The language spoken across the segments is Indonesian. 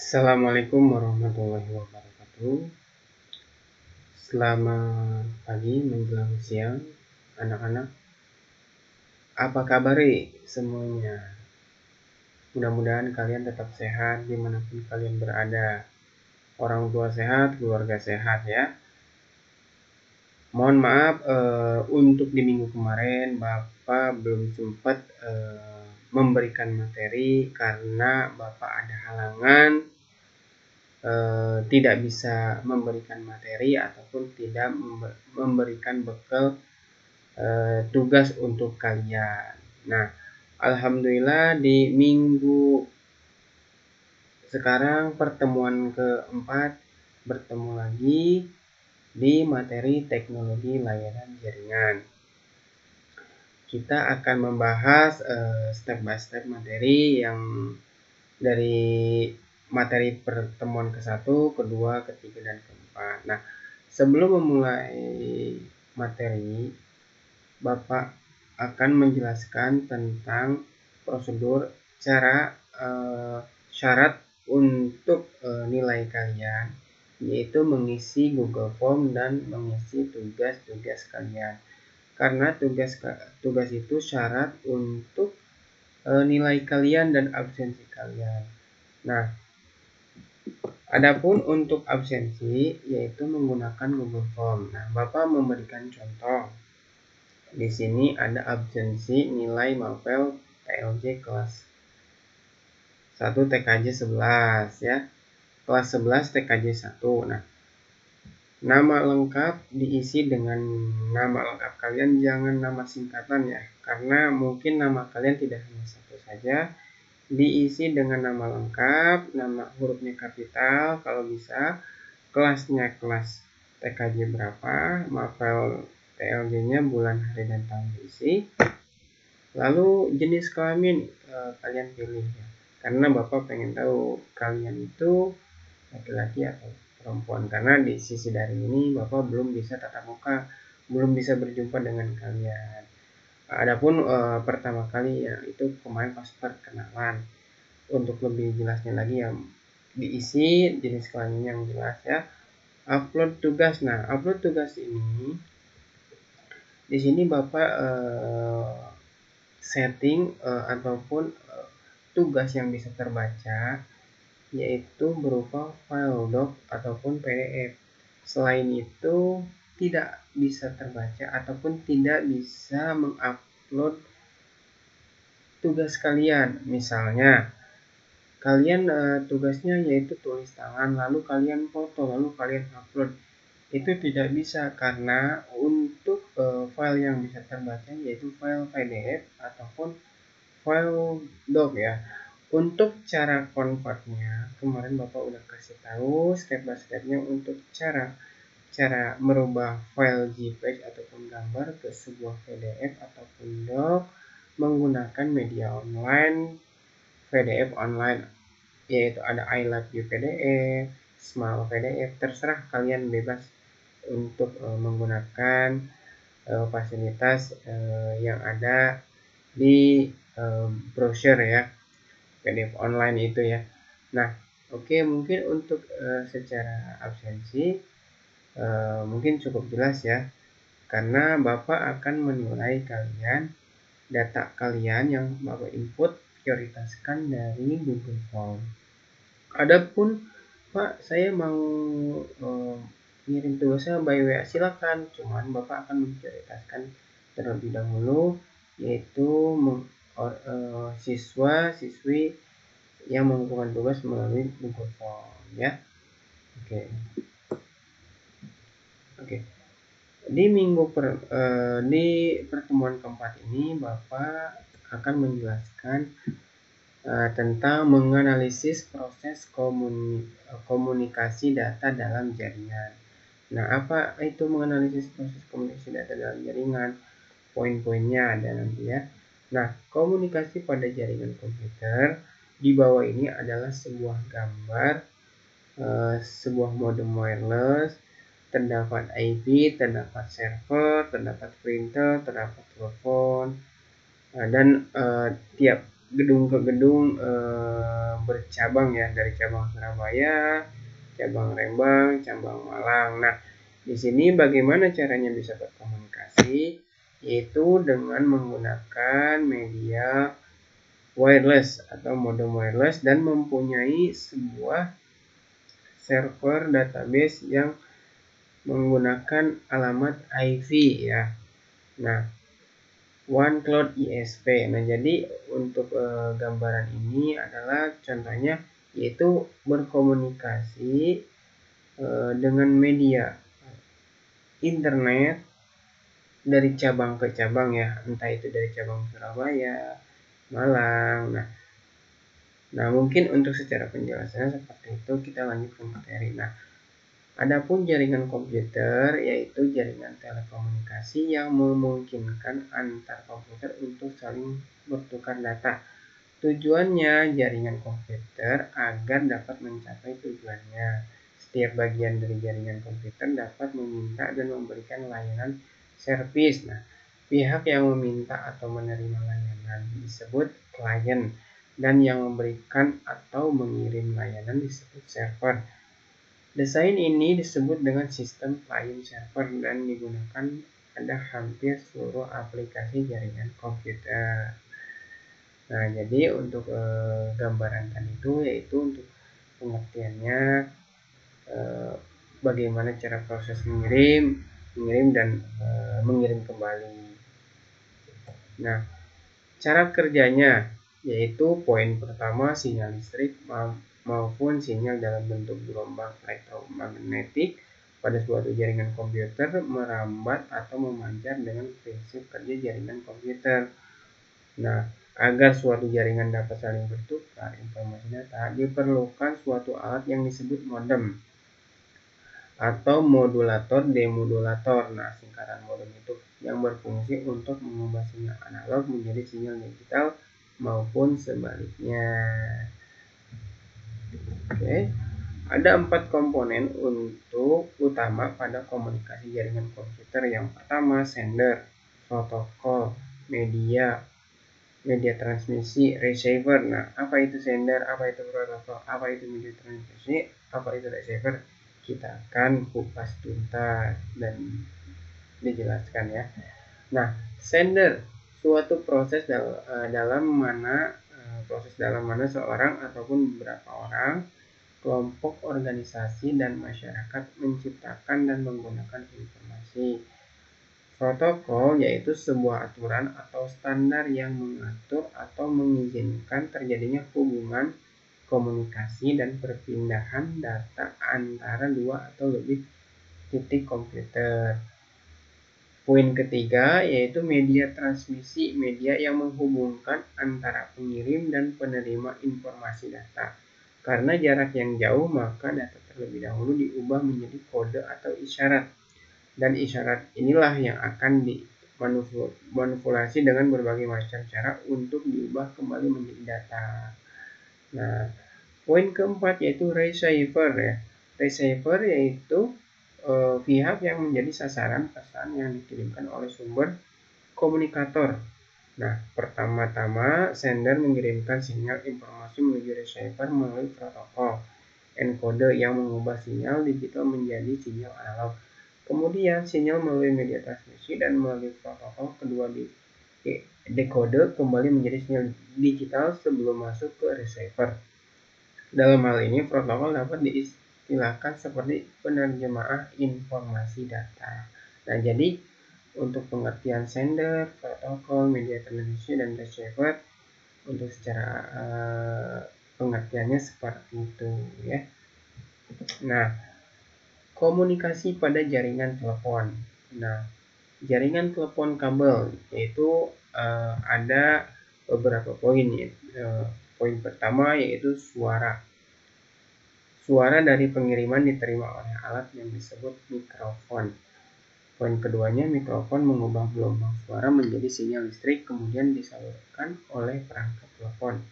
Assalamualaikum warahmatullahi wabarakatuh. Selamat pagi menjelang siang, anak-anak. Apa kabar semuanya? Mudah-mudahan kalian tetap sehat dimanapun kalian berada. Orang tua sehat, keluarga sehat ya. Mohon maaf untuk di minggu kemarin Bapak belum sempat memberikan materi karena Bapak ada halangan. Tidak bisa memberikan materi ataupun tidak memberikan bekal tugas untuk kalian. Nah, alhamdulillah di minggu sekarang pertemuan keempat bertemu lagi di materi teknologi layanan jaringan. Kita akan membahas step by step materi yang dari materi pertemuan ke-1, kedua, ketiga, dan keempat. Nah, sebelum memulai materi, Bapak akan menjelaskan tentang prosedur syarat untuk nilai kalian, yaitu mengisi Google Form dan mengisi tugas-tugas kalian. Karena tugas itu syarat untuk nilai kalian dan absensi kalian. Nah, adapun untuk absensi yaitu menggunakan Google Form. Nah, Bapak memberikan contoh. Di sini ada absensi nilai mapel TLJ kelas 1 TKJ 11 ya. Kelas 11 TKJ 1. Nah, nama lengkap diisi dengan nama lengkap kalian, jangan nama singkatan ya. Karena mungkin nama kalian tidak hanya satu saja. Diisi dengan nama lengkap, nama hurufnya kapital kalau bisa, kelasnya kelas TKJ berapa, mapel TLJ-nya bulan, hari, dan tahun diisi. Lalu jenis kelamin kalian pilih ya. Karena Bapak pengen tahu kalian itu laki-laki atau perempuan. Karena di sisi daring ini Bapak belum bisa tatap muka, belum bisa berjumpa dengan kalian. Adapun pertama kali ya itu kemarin pas perkenalan. Untuk lebih jelasnya lagi ya diisi jenis kelamin yang jelas ya. Upload tugas. Nah, upload tugas ini di sini Bapak setting ataupun tugas yang bisa terbaca yaitu berupa file doc ataupun PDF. Selain itu tidak bisa terbaca ataupun tidak bisa mengupload tugas kalian. Misalnya kalian tugasnya yaitu tulis tangan, lalu kalian foto, lalu kalian upload. Itu tidak bisa karena untuk file yang bisa terbaca yaitu file PDF ataupun file doc ya. Untuk cara convertnya kemarin Bapak udah kasih tahu step by stepnya untuk cara merubah file JPEG ataupun gambar ke sebuah PDF ataupun doc menggunakan media online, PDF online, yaitu ada I Love You PDF, Smile PDF, terserah kalian bebas untuk menggunakan fasilitas yang ada di browser ya, PDF online itu ya. Nah, oke, mungkin untuk secara absensi mungkin cukup jelas ya, karena Bapak akan menilai kalian, data kalian yang Bapak input prioritaskan dari Google Form. Adapun Pak, saya mau ngirim tugasnya by WA, silakan. Cuman Bapak akan memprioritaskan terlebih dahulu yaitu siswa-siswi yang mengumpulkan tugas melalui Google Form ya. Oke. Di di pertemuan keempat ini Bapak akan menjelaskan tentang menganalisis proses komunikasi data dalam jaringan. Nah, apa itu menganalisis proses komunikasi data dalam jaringan? Poin-poinnya ada nanti ya. Nah, komunikasi pada jaringan komputer di bawah ini adalah sebuah gambar, sebuah modem wireless, terdapat IP, terdapat server, terdapat printer, terdapat telepon, dan tiap gedung ke gedung bercabang ya, dari cabang Surabaya, cabang Rembang, cabang Malang. Nah, di sini bagaimana caranya bisa berkomunikasi? Yaitu dengan menggunakan media wireless atau modem wireless dan mempunyai sebuah server database yang menggunakan alamat IP ya. Nah, OneCloud ISP. Nah, jadi untuk gambaran ini adalah contohnya yaitu berkomunikasi dengan media internet dari cabang ke cabang ya, entah itu dari cabang Surabaya, Malang. Nah, mungkin untuk secara penjelasannya seperti itu, kita lanjut ke materi. Nah, adapun jaringan komputer yaitu jaringan telekomunikasi yang memungkinkan antar komputer untuk saling bertukar data. Tujuannya jaringan komputer agar dapat mencapai tujuannya. Setiap bagian dari jaringan komputer dapat meminta dan memberikan layanan servis. Nah, pihak yang meminta atau menerima layanan disebut klien dan yang memberikan atau mengirim layanan disebut server. Desain ini disebut dengan sistem client server dan digunakan pada hampir seluruh aplikasi jaringan komputer. Nah, jadi untuk gambaran tadi itu yaitu untuk pengertiannya bagaimana cara proses mengirim dan mengirim kembali. Nah, cara kerjanya yaitu poin pertama sinyal listrik maupun sinyal dalam bentuk gelombang elektromagnetik pada suatu jaringan komputer merambat atau memancar dengan prinsip kerja jaringan komputer. Nah, agar suatu jaringan dapat saling bertukar informasi data, diperlukan suatu alat yang disebut modem atau modulator demodulator. Nah, singkatan modem itu yang berfungsi untuk mengubah sinyal analog menjadi sinyal digital maupun sebaliknya. Oke. Ada 4 komponen untuk utama pada komunikasi jaringan komputer. Yang pertama, sender, protokol, media transmisi, receiver. Nah, apa itu sender, apa itu protokol, apa itu media transmisi, apa itu receiver? Kita akan kupas tuntas dan dijelaskan ya. Nah, sender suatu proses dalam mana seorang ataupun beberapa orang, kelompok, organisasi, dan masyarakat menciptakan dan menggunakan informasi. Protokol yaitu sebuah aturan atau standar yang mengatur atau mengizinkan terjadinya hubungan komunikasi dan perpindahan data antara dua atau lebih titik komputer. Poin ketiga yaitu media transmisi, media yang menghubungkan antara pengirim dan penerima informasi data. Karena jarak yang jauh, maka data terlebih dahulu diubah menjadi kode atau isyarat. Dan isyarat inilah yang akan dimanipulasi dengan berbagai macam cara untuk diubah kembali menjadi data. Nah, poin keempat yaitu receiver ya. Receiver yaitu pihak yang menjadi sasaran pesan yang dikirimkan oleh sumber komunikator. Nah, pertama-tama sender mengirimkan sinyal informasi menuju receiver melalui protokol encoder yang mengubah sinyal digital menjadi sinyal analog. Kemudian sinyal melalui media transmisi dan melalui protokol kedua decoder kembali menjadi sinyal digital sebelum masuk ke receiver. Dalam hal ini protokol dapat diistilahkan seperti penerjemah informasi data. Nah, jadi untuk pengertian sender, protokol, media transmisi, dan receiver untuk secara pengertiannya seperti itu ya. Nah, komunikasi pada jaringan telepon. Nah, jaringan telepon kabel yaitu ada beberapa poin ya. Poin pertama yaitu suara. Suara dari pengiriman diterima oleh alat yang disebut mikrofon. Poin keduanya, mikrofon mengubah gelombang suara menjadi sinyal listrik kemudian disalurkan oleh perangkat telepon.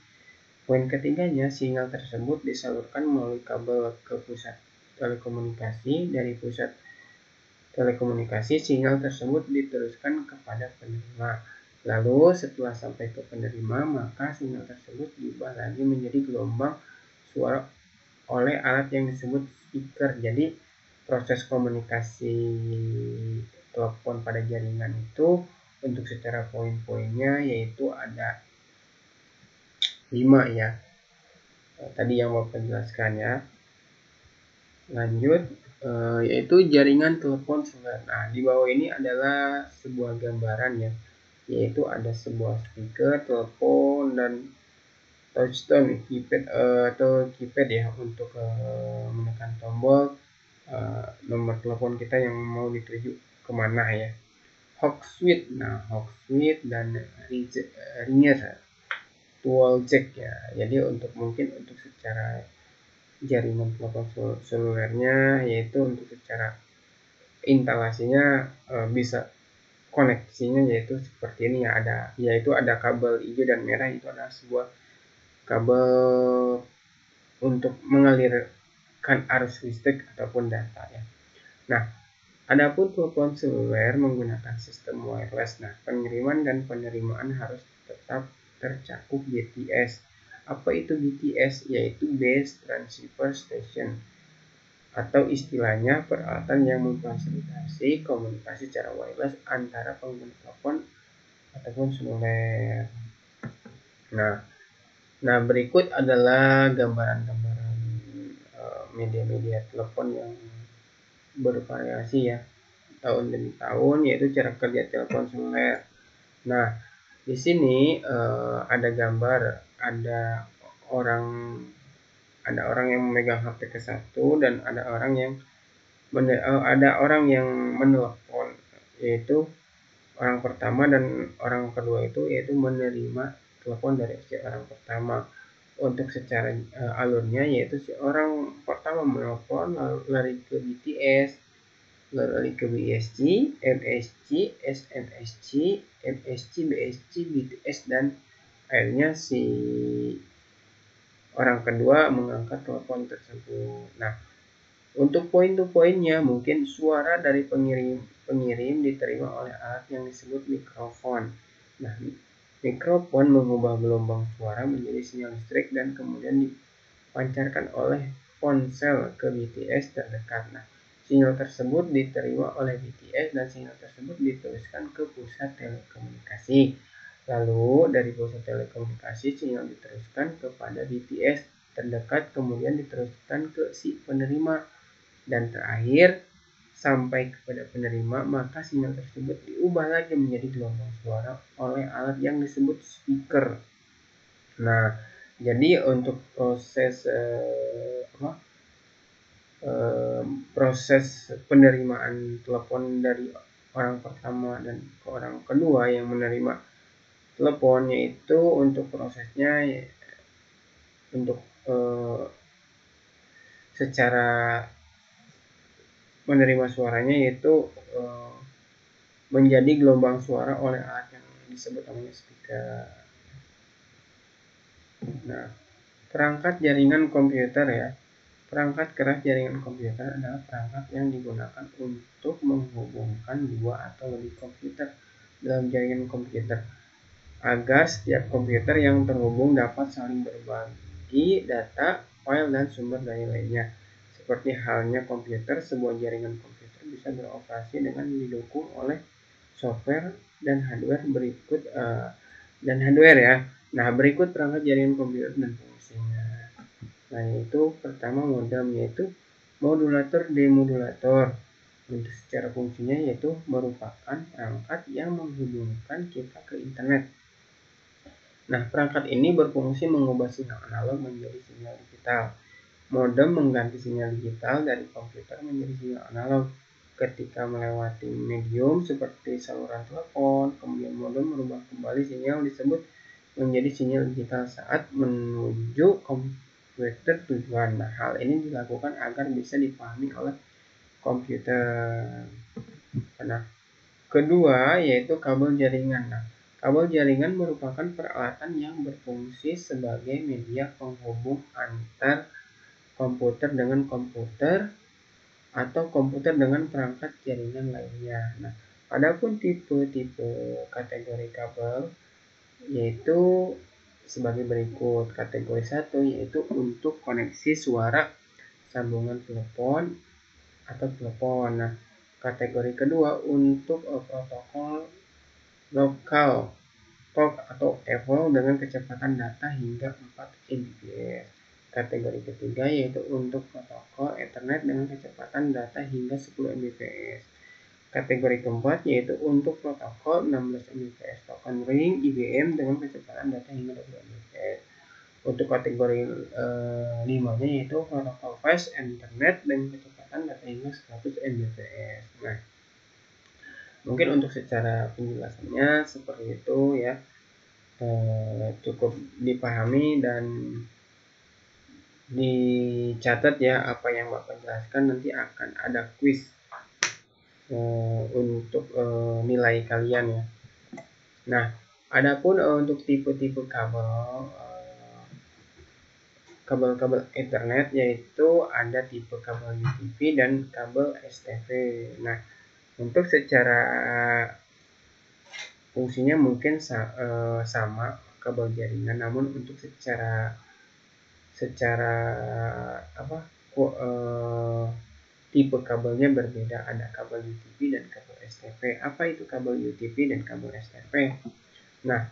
Poin ketiganya, sinyal tersebut disalurkan melalui kabel ke pusat telekomunikasi. Dari pusat telekomunikasi, sinyal tersebut diteruskan kepada penerima. Lalu setelah sampai ke penerima, maka sinyal tersebut diubah lagi menjadi gelombang suara oleh alat yang disebut speaker. Jadi proses komunikasi telepon pada jaringan itu untuk secara poin-poinnya yaitu ada 5 ya. Tadi yang Bapak jelaskan ya. Lanjut, yaitu jaringan telepon seluler. Nah, di bawah ini adalah sebuah gambaran ya, yaitu ada sebuah speaker, telepon, dan touchstone keypad atau keypad ya untuk menekan tombol nomor telepon kita yang mau dituju kemana ya. Aux switch, nah aux switch dan ringer, dual jack ya. Jadi mungkin untuk secara jaringan telepon selulernya, yaitu untuk secara instalasinya bisa koneksinya yaitu seperti ini ya, yaitu ada kabel hijau dan merah, itu adalah sebuah kabel untuk mengalirkan arus listrik ataupun data ya. Nah, adapun telepon seluler menggunakan sistem wireless. Nah, pengiriman dan penerimaan harus tetap tercakup BTS. Apa itu BTS? Yaitu Base Transceiver Station, atau istilahnya peralatan yang memfasilitasi komunikasi secara wireless antara pengguna telepon ataupun seluler. Nah, berikut adalah gambaran-gambaran media-media telepon yang bervariasi ya tahun demi tahun, yaitu cara kerja telepon seluler. Nah, di sini ada gambar, orang ada orang yang memegang HP ke satu dan ada orang yang menelpon, yaitu orang pertama, dan orang kedua itu yaitu menerima telepon dari si orang pertama. Untuk secara alurnya yaitu si orang pertama menelpon, lalu lari ke BTS, lalu lari ke BSC, MSC, SNSD, MSC, BSC, BTS, dan akhirnya si orang kedua mengangkat telepon tersebut. Nah, untuk poin-poinnya, mungkin suara dari pengirim diterima oleh alat yang disebut mikrofon. Nah, mikrofon mengubah gelombang suara menjadi sinyal listrik dan kemudian dipancarkan oleh ponsel ke BTS terdekat. Nah, sinyal tersebut diterima oleh BTS dan sinyal tersebut diteruskan ke pusat telekomunikasi. Lalu dari pusat telekomunikasi sinyal diteruskan kepada BTS terdekat, kemudian diteruskan ke si penerima, dan terakhir sampai kepada penerima, maka sinyal tersebut diubah lagi menjadi gelombang suara oleh alat yang disebut speaker. Nah, jadi untuk proses penerimaan telepon dari orang pertama dan ke orang kedua yang menerima teleponnya itu, untuk prosesnya untuk secara menerima suaranya yaitu menjadi gelombang suara oleh alat yang disebut namanya speaker. Nah, perangkat jaringan komputer ya. Perangkat keras jaringan komputer adalah perangkat yang digunakan untuk menghubungkan dua atau lebih komputer dalam jaringan komputer, agar setiap komputer yang terhubung dapat saling berbagi data, file, dan sumber daya lainnya. Seperti halnya komputer, sebuah jaringan komputer bisa beroperasi dengan didukung oleh software dan hardware ya. Nah, berikut perangkat jaringan komputer dan fungsinya. Nah, yaitu pertama modem, yaitu modulator demodulator. Untuk secara fungsinya yaitu merupakan perangkat yang menghubungkan kita ke internet. Nah, perangkat ini berfungsi mengubah sinyal analog menjadi sinyal digital. Modem mengganti sinyal digital dari komputer menjadi sinyal analog ketika melewati medium seperti saluran telepon. Kemudian modem merubah kembali sinyal disebut menjadi sinyal digital saat menuju komputer tujuan. Nah, hal ini dilakukan agar bisa dipahami oleh komputer. Nah, kedua yaitu kabel jaringan. Nah, kabel jaringan merupakan peralatan yang berfungsi sebagai media penghubung antar komputer dengan komputer atau komputer dengan perangkat jaringan lainnya. Nah, Adapun tipe-tipe kategori kabel yaitu sebagai berikut. Kategori 1 yaitu untuk koneksi suara sambungan telepon atau telepon. Nah, kategori kedua untuk protokol lokal talk atau EVO dengan kecepatan data hingga 4 Mbps. Kategori ketiga yaitu untuk protokol Ethernet dengan kecepatan data hingga 10 Mbps. Kategori keempat yaitu untuk protokol 16 Mbps token ring IBM dengan kecepatan data hingga 20 Mbps. Untuk kategori 5-nya yaitu protokol fast Ethernet dengan kecepatan data hingga 100 Mbps. Nah, mungkin untuk secara penjelasannya seperti itu ya, cukup dipahami dan dicatat ya apa yang Bapak jelaskan. Nanti akan ada quiz untuk nilai kalian ya. Nah, adapun untuk tipe-tipe kabel Ethernet yaitu ada tipe kabel UTP dan kabel STP. Nah, untuk secara fungsinya mungkin sama kabel jaringan, namun untuk secara tipe kabelnya berbeda. Ada kabel UTP dan kabel STP. Apa itu kabel UTP dan kabel STP? Nah,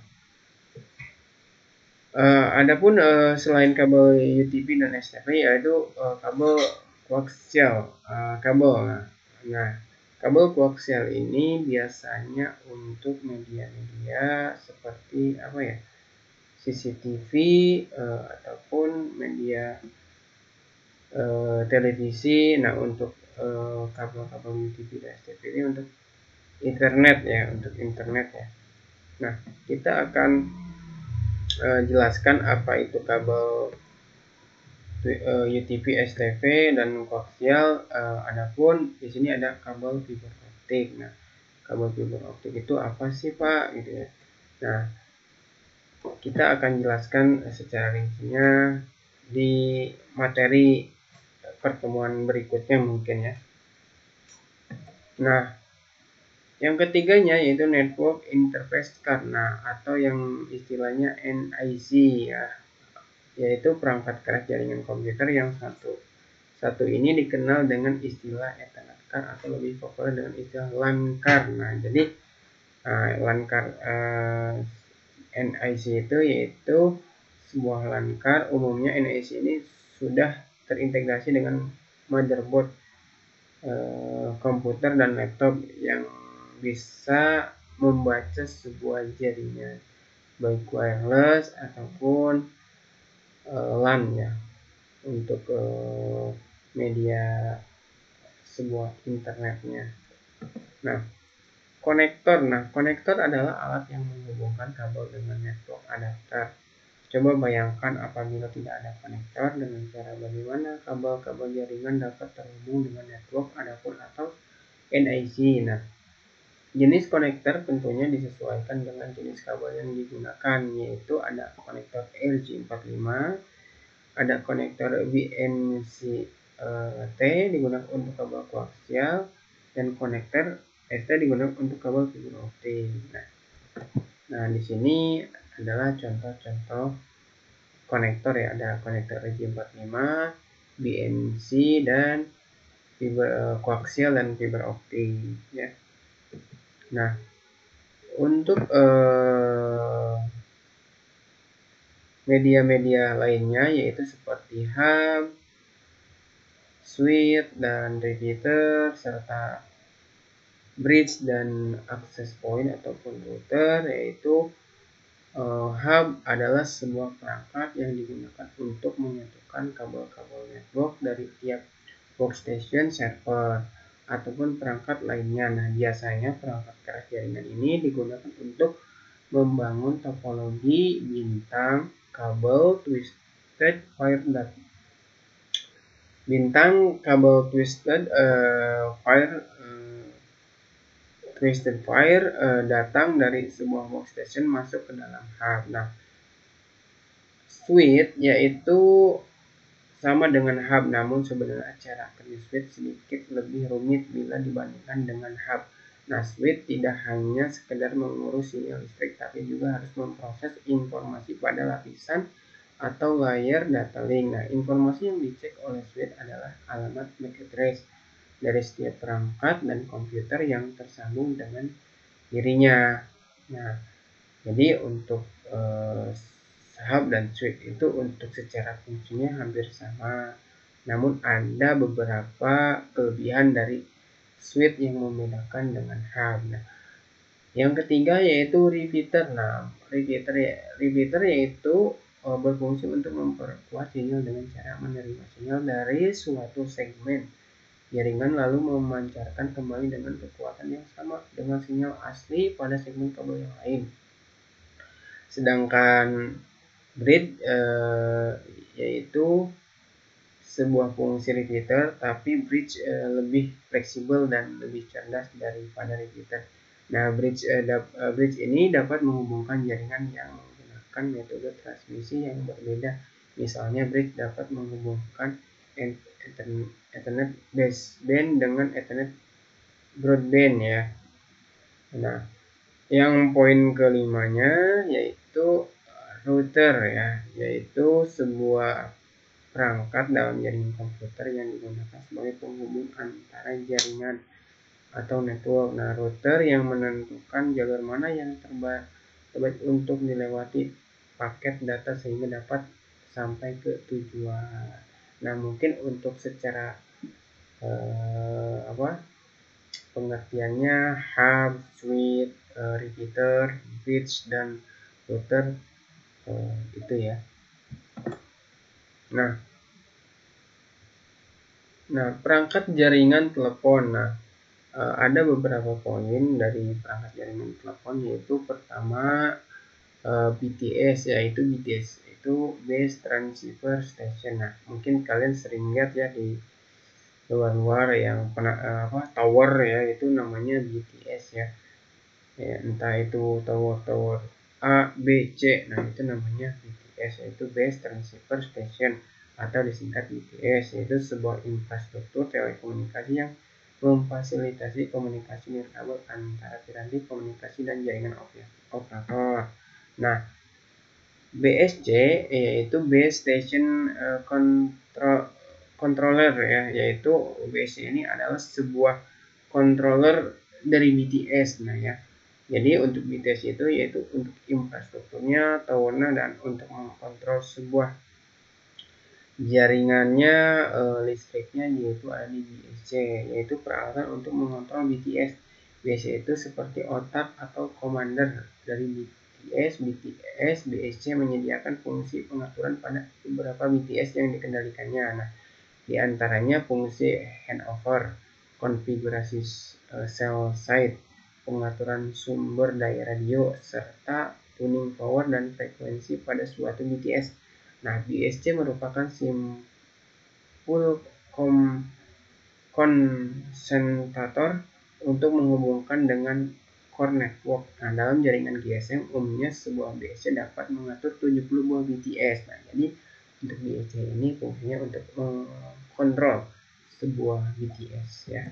adapun selain kabel UTP dan STP yaitu kabel koaksial kabel. Nah, kabel koaksial ini biasanya untuk media-media seperti CCTV ataupun media televisi. Nah, untuk kabel-kabel UTP dan STP ini untuk internet ya, Nah, kita akan jelaskan apa itu kabel UTP, STP dan koaksial. Adapun di sini ada kabel fiber optik. Nah, kabel fiber optik itu apa sih, Pak? Gitu ya. Nah, kita akan jelaskan secara rincinya di materi pertemuan berikutnya mungkin ya. Nah, yang ketiganya yaitu network interface card, atau yang istilahnya NIC ya, yaitu perangkat keras jaringan komputer yang satu ini dikenal dengan istilah Ethernet card atau lebih populer dengan istilah LAN card. Nah, jadi LAN card NIC itu yaitu sebuah LAN card. Umumnya NIC ini sudah terintegrasi dengan motherboard komputer dan laptop yang bisa membaca sebuah jaringan baik wireless ataupun LAN ya, untuk media sebuah internetnya. Nah, konektor adalah alat yang menghubungkan kabel dengan network adapter. Coba bayangkan apabila tidak ada konektor, dengan cara bagaimana kabel-kabel jaringan dapat terhubung dengan network adapter atau NIC. Nah, jenis konektor tentunya disesuaikan dengan jenis kabel yang digunakan, yaitu ada konektor RJ45, ada konektor BNC-T digunakan untuk kabel koaksial, dan konektor ST digunakan untuk kabel fiber optik. Nah, di sini adalah contoh-contoh konektor ya, ada konektor RJ45, BNC, dan fiber koaksial dan fiber optik ya. Nah, untuk media-media lainnya yaitu seperti hub, switch dan repeater, serta bridge dan access point ataupun router. Yaitu hub adalah sebuah perangkat yang digunakan untuk menyatukan kabel-kabel network dari tiap workstation, server, ataupun perangkat lainnya. Nah, biasanya perangkat keras jaringan ini digunakan untuk membangun topologi bintang kabel twisted wire twisted wire datang dari sebuah workstation masuk ke dalam hub. Nah, switch yaitu sama dengan hub, namun sebenarnya cara kerja switch sedikit lebih rumit bila dibandingkan dengan hub. Nah, switch tidak hanya sekedar mengurus sinyal listrik, tapi juga harus memproses informasi pada lapisan atau layer data link. Nah, informasi yang dicek oleh switch adalah alamat MAC address dari setiap perangkat dan komputer yang tersambung dengan dirinya. Nah, jadi untuk hub dan switch itu untuk secara fungsinya hampir sama. Namun ada beberapa kelebihan dari switch yang membedakan dengan hub. Nah, yang ketiga yaitu repeater. Nah, repeater yaitu berfungsi untuk memperkuat sinyal dengan cara menerima sinyal dari suatu segmen jaringan lalu memancarkan kembali dengan kekuatan yang sama dengan sinyal asli pada segmen kabel yang lain. Sedangkan bridge yaitu sebuah fungsi repeater, tapi bridge lebih fleksibel dan lebih cerdas daripada repeater. Nah, bridge ini dapat menghubungkan jaringan yang menggunakan metode transmisi yang berbeda. Misalnya, bridge dapat menghubungkan Ethernet baseband dengan Ethernet broadband ya. Nah, yang poin kelimanya yaitu router ya, yaitu sebuah perangkat dalam jaringan komputer yang digunakan sebagai penghubung antara jaringan atau network. Nah, router yang menentukan jalur mana yang terbaik untuk dilewati paket data sehingga dapat sampai ke tujuan. Nah, mungkin untuk secara pengertiannya hub, switch, repeater, bridge, dan router itu ya. Nah, perangkat jaringan telepon. Nah, ada beberapa poin dari perangkat jaringan telepon, yaitu pertama BTS, yaitu BTS itu Base Transceiver Station. Nah, mungkin kalian sering lihat ya di luar-luar yang tower ya, itu namanya BTS ya. Entah itu tower A, B, C. Nah, itu namanya BTS, yaitu Base Transceiver Station atau disingkat BTS, yaitu sebuah infrastruktur telekomunikasi yang memfasilitasi komunikasi nirkabel antara piranti komunikasi dan jaringan operator. Nah, BSC yaitu Base Station Controller ya, yaitu BSC ini adalah sebuah controller dari BTS. Nah ya, jadi untuk BTS itu yaitu untuk infrastrukturnya, towernya, dan untuk mengontrol sebuah jaringannya, listriknya, yaitu ada di BSC, yaitu peralatan untuk mengontrol BTS. BSC itu seperti otak atau commander dari BTS. BSC menyediakan fungsi pengaturan pada beberapa BTS yang dikendalikannya. Nah, di antaranya fungsi handover, konfigurasi cell site, pengaturan sumber daya radio, serta tuning power dan frekuensi pada suatu BTS. Nah, BSC merupakan simpul konsentrator untuk menghubungkan dengan core network. Nah, dalam jaringan GSM umumnya sebuah BSC dapat mengatur 70 buah BTS. Nah, jadi untuk BSC ini fungsinya untuk mengkontrol sebuah BTS ya.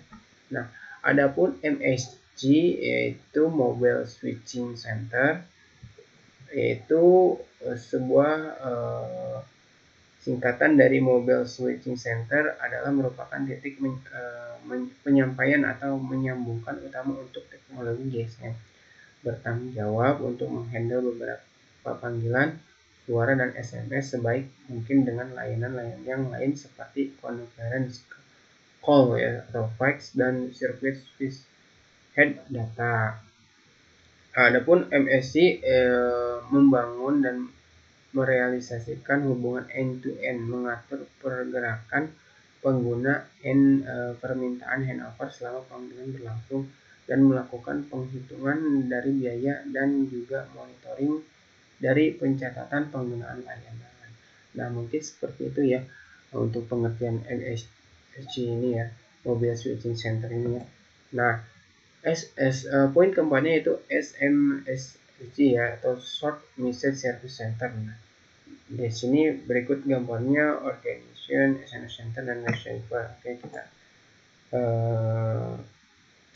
Nah, adapun MSC yaitu Mobile Switching Center, yaitu sebuah singkatan dari Mobile Switching Center adalah merupakan titik penyampaian atau menyambungkan utama untuk teknologi GSM. Bertanggung jawab untuk menghandle beberapa panggilan suara dan SMS sebaik mungkin dengan layanan-layanan yang lain seperti conference call ya, atau fax dan circuit switch head data. Adapun MSC membangun dan merealisasikan hubungan end-to-end, mengatur pergerakan pengguna permintaan handover selama panggilan berlangsung, dan melakukan penghitungan dari biaya dan juga monitoring dari pencatatan penggunaan layanan. Nah, mungkin seperti itu ya untuk pengertian MSC ini ya, Mobile Switching Center ini ya. Nah, poin keempatnya itu SMSC ya, atau Short Message Service Center. Nah, di sini berikut gambarnya organization, SMS Center, dan receiver. Oke, kita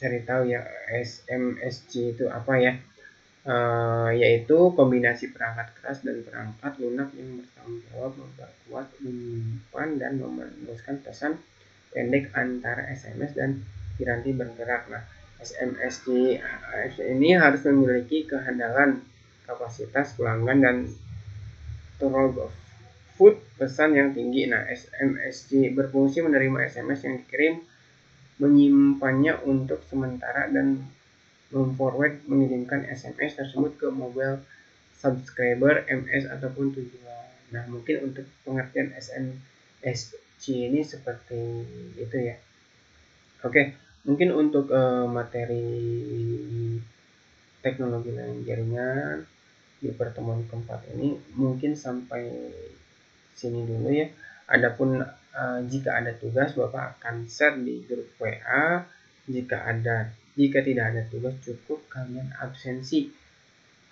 cari tahu ya SMSC itu apa ya. Yaitu kombinasi perangkat keras dan perangkat lunak yang bertanggung jawab memperkuat, menyimpan, dan meneruskan pesan pendek antara SMS dan piranti bergerak. Nah, SMSC ini harus memiliki kehandalan, kapasitas pelanggan, dan throughput pesan yang tinggi. Nah, SMSC berfungsi menerima SMS yang dikirim, menyimpannya untuk sementara, dan mengirimkan SMS tersebut ke mobile subscriber, MS, ataupun tujuan. Nah, mungkin untuk pengertian SMSC ini seperti itu ya. Oke, mungkin untuk materi teknologi layar jaringan di pertemuan keempat ini mungkin sampai sini dulu ya. Adapun jika ada tugas, Bapak akan share di grup WA. Jika tidak ada tugas, cukup kalian absensi.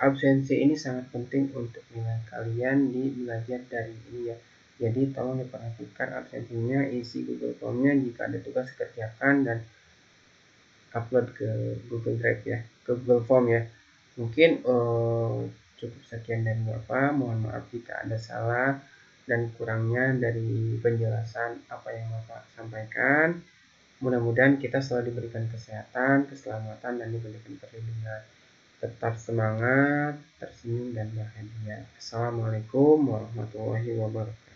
Absensi ini sangat penting untuk nilai kalian di belajar dari ini ya. Jadi tolong diperhatikan absensinya, isi Google Form-nya, jika ada tugas kerjakan dan upload ke Google Drive ya, ke Google Form ya. Mungkin cukup sekian dari Bapak. Mohon maaf jika ada salah dan kurangnya dari penjelasan apa yang Bapak sampaikan. Mudah-mudahan kita selalu diberikan kesehatan, keselamatan, dan diberikan perlindungan. Tetap semangat, tersenyum, dan bahagia. Assalamualaikum warahmatullahi wabarakatuh.